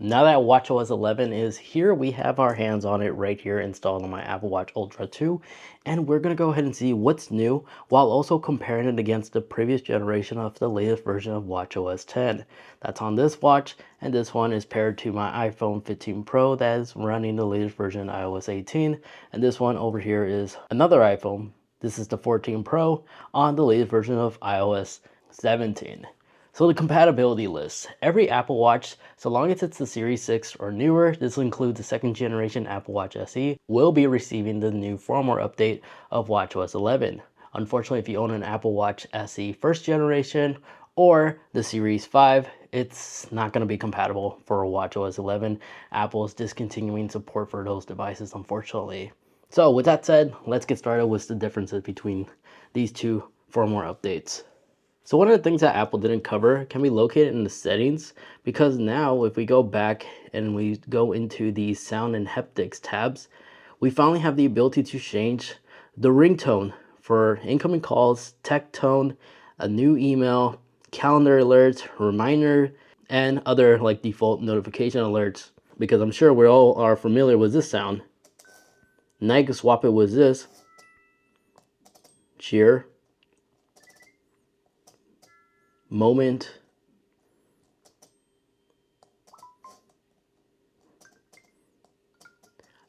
Now that WatchOS 11 is here, we have our hands on it right here installed on my Apple Watch Ultra 2, and we're going to go ahead and see what's new while also comparing it against the previous generation of the latest version of WatchOS 10. That's on this watch, and this one is paired to my iPhone 15 Pro that is running the latest version of iOS 18, and this one over here is another iPhone. This is the 14 Pro on the latest version of iOS 17. So the compatibility list. Every Apple Watch, so long as it's the Series 6 or newer, this will include the second generation Apple Watch SE, will be receiving the new firmware update of WatchOS 11. Unfortunately, if you own an Apple Watch SE first generation or the Series 5, it's not going to be compatible for WatchOS 11. Apple is discontinuing support for those devices, unfortunately. So with that said, let's get started with the differences between these two firmware updates. So one of the things that Apple didn't cover can be located in the settings, because now if we go back and we go into the sound and haptics tabs, we finally have the ability to change the ringtone for incoming calls, tech tone, a new email, calendar alerts, reminder, and other like default notification alerts, because I'm sure we all are familiar with this sound. Now you can swap it with this. Cheer. Moment.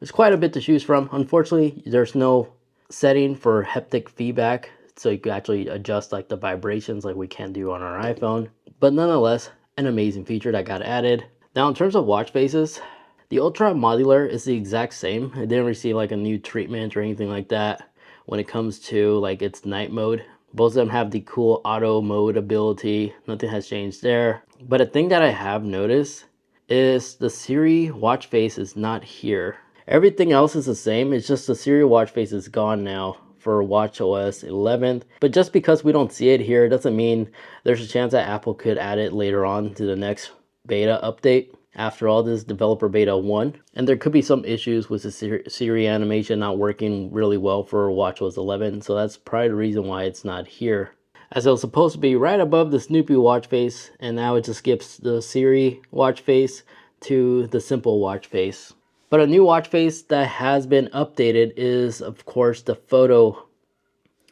There's quite a bit to choose from. Unfortunately, there's no setting for haptic feedback, so you can actually adjust like the vibrations like we can do on our iPhone. But nonetheless, an amazing feature that got added. Now in terms of watch faces, the Ultra Modular is the exact same. It didn't receive like a new treatment or anything like that when it comes to like its night mode. Both of them have the cool auto mode ability. Nothing has changed there. But a thing that I have noticed is the Siri watch face is not here. Everything else is the same. It's just the Siri watch face is gone now for WatchOS 11. But just because we don't see it here doesn't mean there's a chance that Apple could add it later on to the next beta update. After all, this is developer beta 1, and there could be some issues with the Siri animation not working really well for WatchOS 11, so that's probably the reason why it's not here. As it was supposed to be right above the Snoopy watch face, and now it just skips the Siri watch face to the simple watch face. But a new watch face that has been updated is, of course, the photo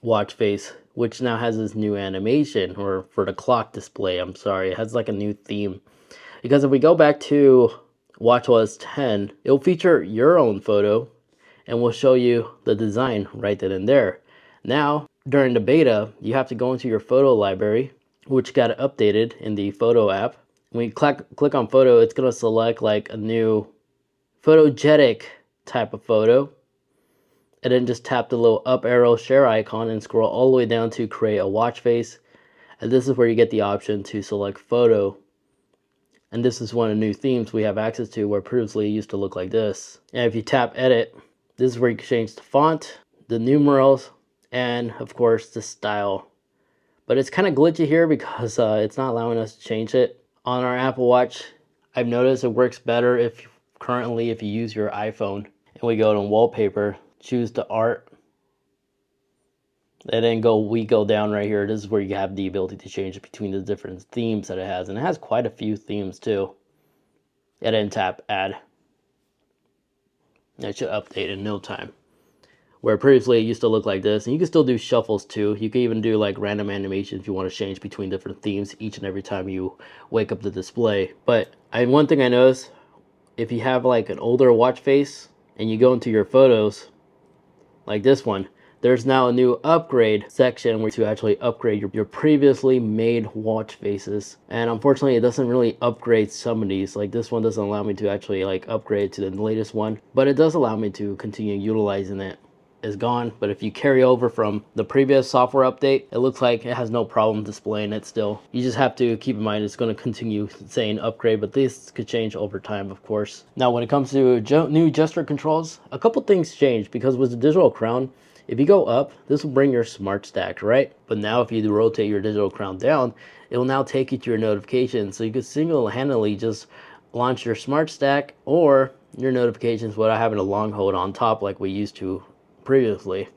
watch face, which now has this new animation, or for the clock display, I'm sorry, it has like a new theme. Because if we go back to WatchOS 10, it'll feature your own photo and will show you the design right then and there. Now, during the beta, you have to go into your photo library, which got updated in the photo app. When you click on photo, it's going to select like a new photogenic type of photo. And then just tap the little up arrow share icon and scroll all the way down to create a watch face. And this is where you get the option to select photo. And this is one of the new themes we have access to, where previously it used to look like this. And if you tap edit, this is where you can change the font, the numerals, and of course the style. But it's kind of glitchy here because it's not allowing us to change it. On our Apple Watch, I've noticed it works better if you use your iPhone. And we go to wallpaper, choose the art, and then we go down right here. This is where you have the ability to change it between the different themes that it has. And it has quite a few themes too. And then tap add. It should update in no time. Where previously it used to look like this. And you can still do shuffles too. You can even do like random animations if you want to change between different themes each and every time you wake up the display. But one thing I noticed, if you have like an older watch face and you go into your photos, like this one, there's now a new upgrade section where to actually upgrade your previously made watch faces. And unfortunately, it doesn't really upgrade some of these. Like this one doesn't allow me to actually like upgrade to the latest one, but it does allow me to continue utilizing it. It's gone, but if you carry over from the previous software update, it looks like it has no problem displaying it still. You just have to keep in mind it's going to continue saying upgrade, but this could change over time, of course. Now, when it comes to new gesture controls, a couple things changed, because with the digital crown, if you go up, this will bring your smart stack, right? But now if you rotate your digital crown down, it will now take you to your notifications. So you could single-handedly just launch your smart stack or your notifications without having a long hold on top like we used to previously.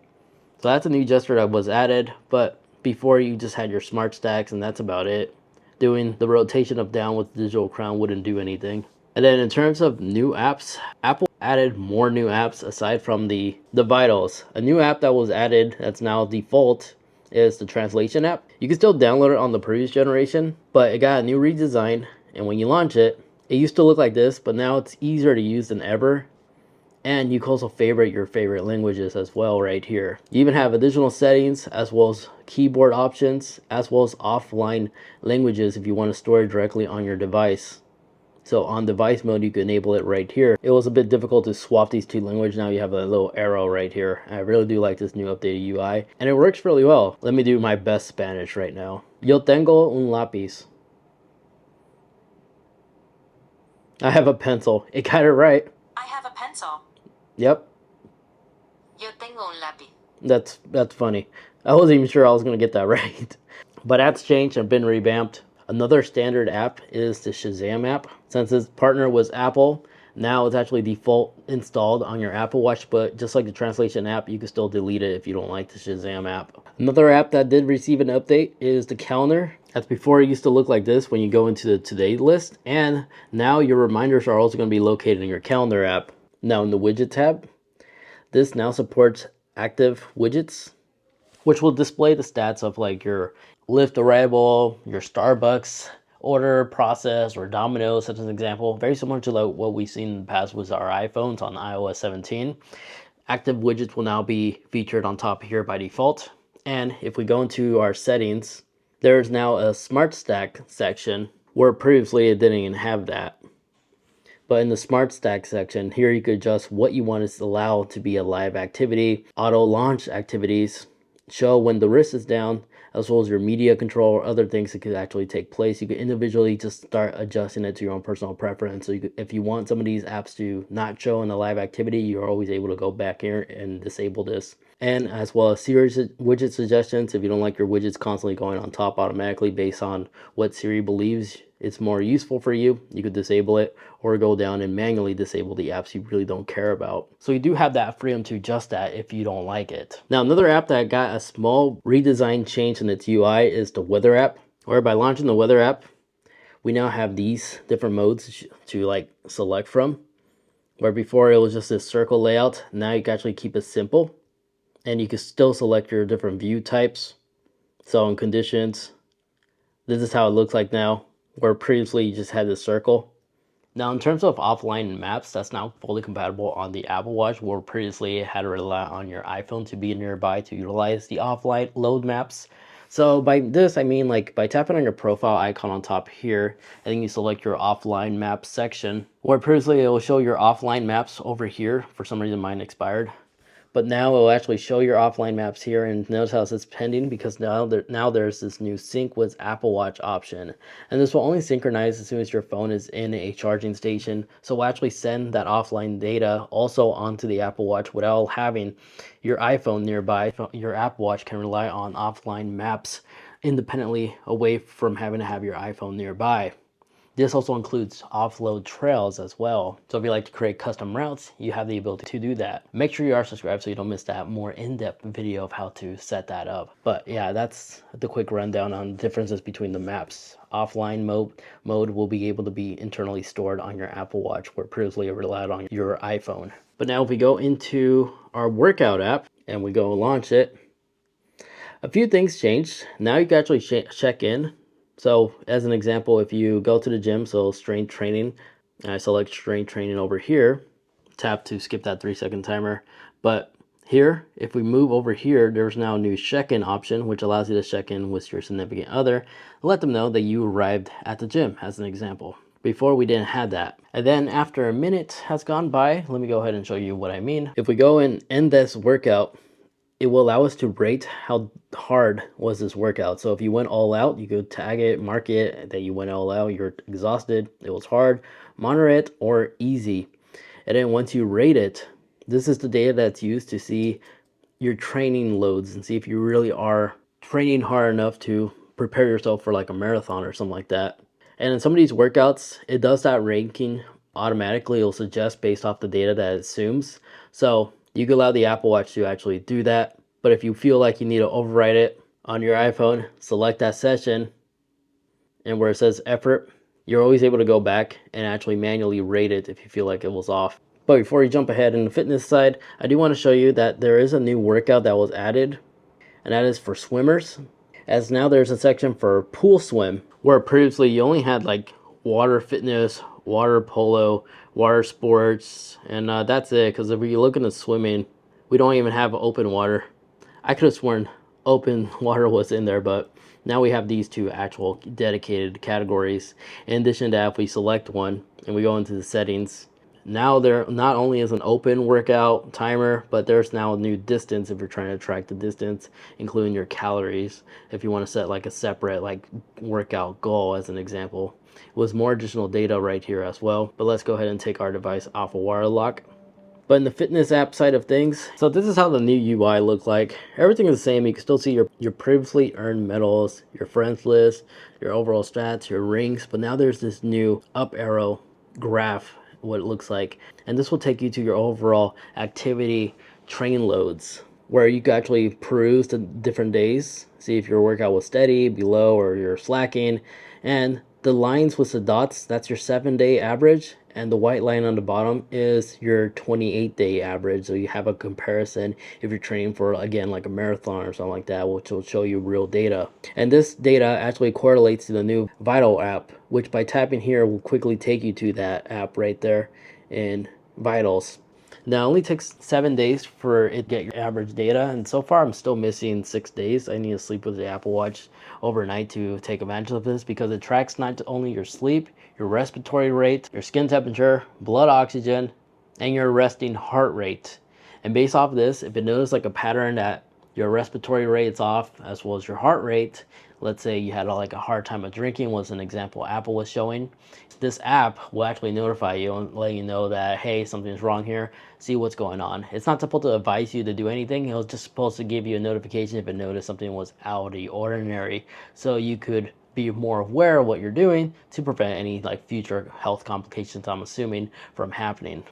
So that's a new gesture that was added, but before you just had your smart stacks and that's about it. Doing the rotation of down with the digital crown wouldn't do anything. And then in terms of new apps, Apple added more new apps aside from the vitals. A new app that was added that's now default is the translation app. You can still download it on the previous generation, but it got a new redesign, and when you launch it, it used to look like this, but now it's easier to use than ever. And you can also favorite your favorite languages as well right here. You even have additional settings as well as keyboard options as well as offline languages if you want to store it directly on your device. So on device mode, you can enable it right here. It was a bit difficult to swap these two languages. Now you have a little arrow right here. I really do like this new updated UI, and it works really well. Let me do my best Spanish right now. Yo tengo un lápiz. I have a pencil. It got it right. I have a pencil. Yep. Yo tengo un lápiz. That's funny. I wasn't even sure I was gonna get that right. But that's changed and been revamped. Another standard app is the Shazam app. Since its partner was Apple, now it's actually default installed on your Apple Watch, but just like the translation app, you can still delete it if you don't like the Shazam app. Another app that did receive an update is the calendar. That's before it used to look like this when you go into the today list, and now your reminders are also going to be located in your calendar app. Now in the widget tab, this now supports active widgets, which will display the stats of like your Lyft arrival, your Starbucks order process, or Domino's, such as an example. Very similar to like what we've seen in the past with our iPhones on iOS 17. Active widgets will now be featured on top here by default. And if we go into our settings, there's now a Smart Stack section where previously it didn't even have that. But in the Smart Stack section, here you could adjust what you want to allow to be a live activity, auto launch activities, show when the wrist is down, as well as your media control or other things that could actually take place. You could individually just start adjusting it to your own personal preference. So if you want some of these apps to not show in a live activity, you're always able to go back here and disable this. And as well as Siri widget suggestions, if you don't like your widgets constantly going on top automatically based on what Siri believes it's more useful for you, you could disable it or go down and manually disable the apps you really don't care about. So you do have that freedom to adjust that if you don't like it. Now another app that got a small redesign change in its UI is the weather app, where by launching the weather app, we now have these different modes to like select from, where before it was just this circle layout. Now you can actually keep it simple, and you can still select your different view types. So in conditions, this is how it looks like now, where previously you just had this circle. Now in terms of offline maps, that's now fully compatible on the Apple Watch, where previously it had to rely on your iPhone to be nearby to utilize the offline load maps. So by this, I mean like by tapping on your profile icon on top here, and then you select your offline maps section, where previously it will show your offline maps over here. For some reason mine expired. But now it will actually show your offline maps here, and notice how it says pending because now there's this new sync with Apple Watch option. And this will only synchronize as soon as your phone is in a charging station. So we'll actually send that offline data also onto the Apple Watch without having your iPhone nearby. Your Apple Watch can rely on offline maps independently away from having to have your iPhone nearby. This also includes offload trails as well. So if you like to create custom routes, you have the ability to do that. Make sure you are subscribed so you don't miss that more in-depth video of how to set that up. But yeah, that's the quick rundown on the differences between the maps. Offline mode will be able to be internally stored on your Apple Watch, where previously it relied on your iPhone. But now if we go into our workout app and we go launch it, a few things changed. Now you can actually check in. So as an example, if you go to the gym, so strength training, and I select strength training over here, tap to skip that 3-second timer. But here, if we move over here, there's now a new check-in option, which allows you to check in with your significant other and let them know that you arrived at the gym, as an example. Before we didn't have that. And then after a minute has gone by, let me go ahead and show you what I mean. If we go and end this workout, it will allow us to rate how hard was this workout. So if you went all out, you could tag it, mark it that you went all out, you're exhausted, it was hard, moderate, or easy. And then once you rate it, this is the data that's used to see your training loads and see if you really are training hard enough to prepare yourself for like a marathon or something like that. And in some of these workouts, it does that ranking automatically. It'll suggest based off the data that it assumes. So you can allow the Apple Watch to actually do that. But if you feel like you need to override it on your iPhone, select that session, and where it says effort, you're always able to go back and actually manually rate it if you feel like it was off. But before you jump ahead in the fitness side, I do want to show you that there is a new workout that was added, and that is for swimmers. As now there's a section for pool swim, where previously you only had like water fitness, water polo, water sports, and that's it. Because if you look into swimming, we don't even have open water. I could have sworn open water was in there, but now we have these two actual dedicated categories. In addition to that, if we select one and we go into the settings, now there not only is an open workout timer, but there's now a new distance if you're trying to track the distance, including your calories. If you want to set like a separate like workout goal as an example, with more additional data right here as well. But let's go ahead and take our device off of water lock. But in the fitness app side of things, so this is how the new UI looks like. Everything is the same. You can still see your previously earned medals, your friends list, your overall stats, your rings, but now there's this new up arrow graph, what it looks like. And this will take you to your overall activity train loads, where you can actually peruse the different days, see if your workout was steady, below, or you're slacking. And the lines with the dots, that's your 7-day average, and the white line on the bottom is your 28-day average. So you have a comparison if you're training for, again, like a marathon or something like that, which will show you real data. And this data actually correlates to the new Vital app, which by tapping here will quickly take you to that app right there in Vitals. Now it only takes 7 days for it to get your average data, and so far I'm still missing 6 days. I need to sleep with the Apple Watch overnight to take advantage of this, because it tracks not only your sleep, your respiratory rate, your skin temperature, blood oxygen, and your resting heart rate. And based off of this, if it notices like a pattern that your respiratory rate is off as well as your heart rate, let's say you had like a hard time of drinking, was an example Apple was showing, this app will actually notify you and let you know that, hey, something's wrong here, see what's going on. It's not supposed to advise you to do anything. It was just supposed to give you a notification if it noticed something was out of the ordinary, so you could be more aware of what you're doing to prevent any like future health complications, I'm assuming, from happening.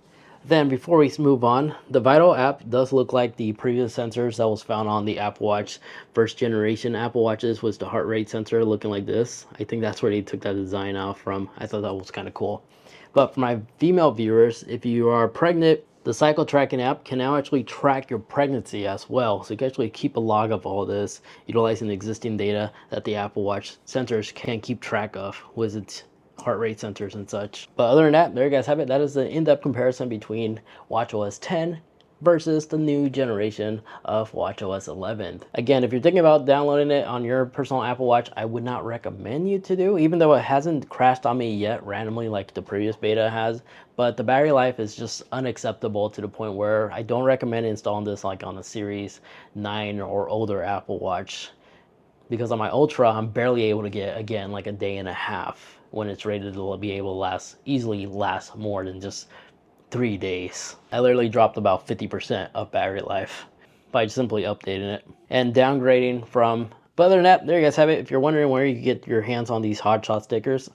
Then before we move on, the Vital app does look like the previous sensors that was found on the Apple Watch first generation Apple Watches, was the heart rate sensor looking like this. I think that's where they took that design out from. I thought that was kind of cool. But for my female viewers, if you are pregnant, the cycle tracking app can now actually track your pregnancy as well. So you can actually keep a log of all this, utilizing the existing data that the Apple Watch sensors can keep track of with its heart rate sensors and such. But other than that, there you guys have it. That is the in-depth comparison between WatchOS 10 versus the new generation of WatchOS 11. Again, if you're thinking about downloading it on your personal Apple Watch, I would not recommend you to do, even though it hasn't crashed on me yet randomly like the previous beta has. But the battery life is just unacceptable to the point where I don't recommend installing this like on a Series 9 or older Apple Watch, because on my Ultra, I'm barely able to get, again, like a day and a half when it's rated to be able to easily last more than just 3 days. I literally dropped about 50% of battery life by simply updating it and downgrading from. But other than that, there you guys have it. If you're wondering where you can get your hands on these HotShot stickers,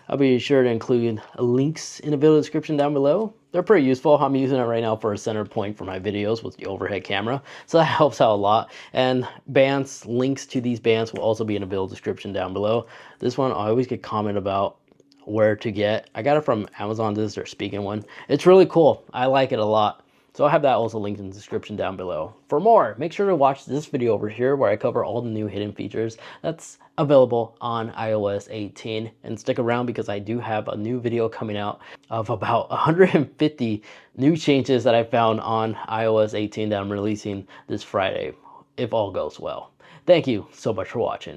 I'll be sure to include links in the video description down below. They're pretty useful. I'm using it right now for a center point for my videos with the overhead camera, so that helps out a lot. And bands, links to these bands will also be in the video description down below. This one I always get comment about where to get. I got it from Amazon. This is their speaking one. It's really cool. I like it a lot. So I'll have that also linked in the description down below. For more, make sure to watch this video over here where I cover all the new hidden features that's available on iOS 18. And stick around because I do have a new video coming out of about 150 new changes that I found on iOS 18 that I'm releasing this Friday, if all goes well. Thank you so much for watching.